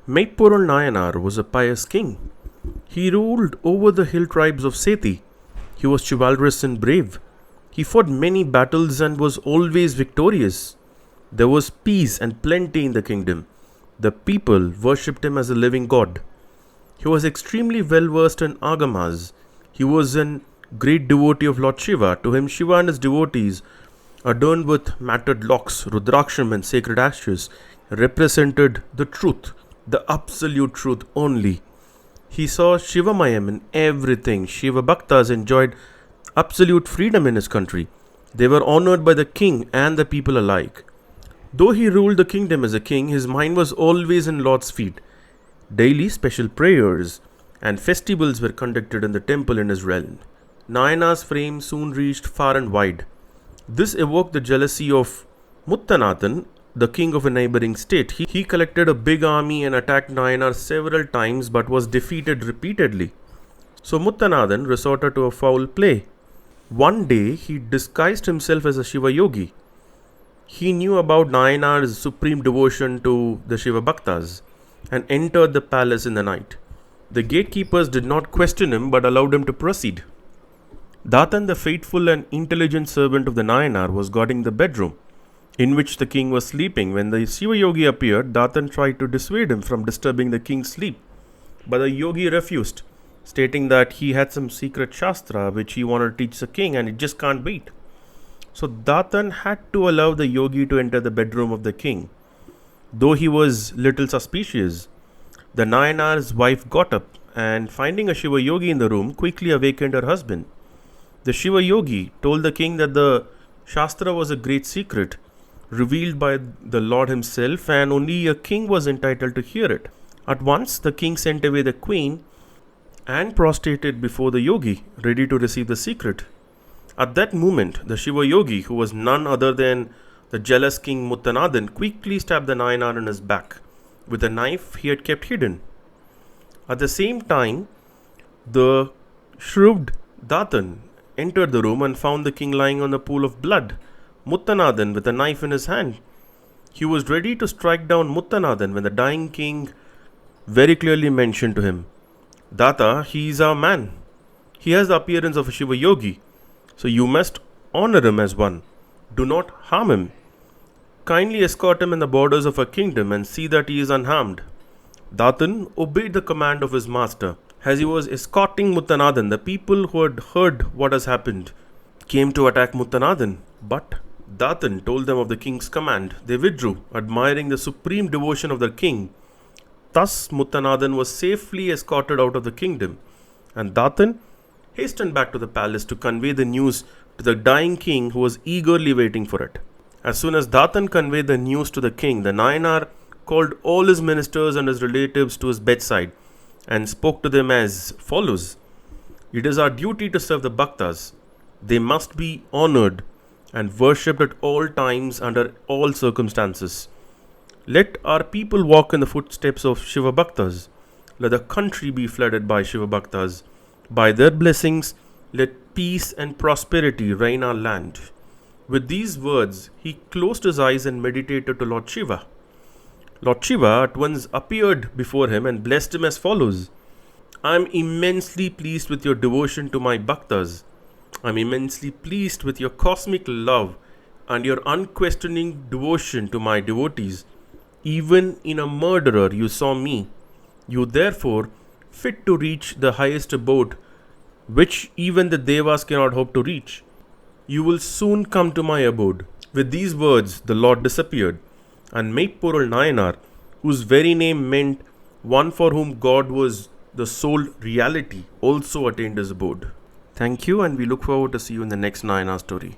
Maiporul Nayanar was a pious king. He ruled over the hill tribes of Sethi. He was chivalrous and brave. He fought many battles and was always victorious. There was peace and plenty in the kingdom. The people worshipped him as a living god. He was extremely well versed in agamas. He was a great devotee of Lord Shiva. To him, Shiva and his devotees, adorned with matted locks, rudraksham, and sacred ashes, represented the truth, the absolute truth only. He saw Shiva-Mayam in everything. Shiva Bhaktas enjoyed absolute freedom in his country. They were honored by the king and the people alike. Though he ruled the kingdom as a king, his mind was always in Lord's feet. Daily special prayers and festivals were conducted in the temple in his realm. Nayanar's fame soon reached far and wide. This evoked the jealousy of Muttanathan, the king of a neighboring state. He collected a big army and attacked Nayanar several times but was defeated repeatedly. So Muttanathan resorted to a foul play. One day he disguised himself as a Shiva yogi. He knew about Nayanar's supreme devotion to the Shiva Bhaktas and entered the palace in the night. The gatekeepers did not question him but allowed him to proceed. Datan, the faithful and intelligent servant of the Nayanar, was guarding the bedroom in which the king was sleeping. When the Shiva yogi appeared, Datan tried to dissuade him from disturbing the king's sleep. But the yogi refused, stating that he had some secret shastra which he wanted to teach the king and it just can't wait. So Datan had to allow the yogi to enter the bedroom of the king. Though he was little suspicious, the Nayanar's wife got up and, finding a Shiva yogi in the room, quickly awakened her husband. The Shiva yogi told the king that the shastra was a great secret revealed by the Lord himself and only a king was entitled to hear it. At once the king sent away the queen and prostrated before the yogi, ready to receive the secret. At that moment, the Shiva yogi, who was none other than the jealous king Muttanathan, quickly stabbed the Nayanar in his back with a knife he had kept hidden. At the same time, the shrewd Datan entered the room and found the king lying on a pool of blood, Muttanathan with a knife in his hand. He was ready to strike down Muttanathan when the dying king very clearly mentioned to him, "Data, he is our man. He has the appearance of a Shiva yogi, so you must honor him as one. Do not harm him. Kindly escort him in the borders of our kingdom and see that he is unharmed." Datan obeyed the command of his master. As he was escorting Muttanathan, the people who had heard what has happened came to attack Muttanathan. But Datan told them of the king's command. They withdrew, admiring the supreme devotion of their king. Thus Muttanathan was safely escorted out of the kingdom, and Datan hastened back to the palace to convey the news to the dying king, who was eagerly waiting for it. As soon as Datan conveyed the news to the king, the Nayanar called all his ministers and his relatives to his bedside and spoke to them as follows: "It is our duty to serve the Bhaktas. They must be honored and worshipped at all times under all circumstances. Let our people walk in the footsteps of Shiva Bhaktas. Let the country be flooded by Shiva Bhaktas. By their blessings, let peace and prosperity reign our land." With these words, he closed his eyes and meditated to Lord Shiva. Lord Shiva at once appeared before him and blessed him as follows: "I am immensely pleased with your devotion to my Bhaktas. I am immensely pleased with your cosmic love and your unquestioning devotion to my devotees. Even in a murderer you saw me. You therefore fit to reach the highest abode, which even the Devas cannot hope to reach. You will soon come to my abode." With these words, the Lord disappeared, and Maiporul Nayanar, whose very name meant one for whom God was the sole reality, also attained his abode. Thank you, and we look forward to see you in the next Nayanar story.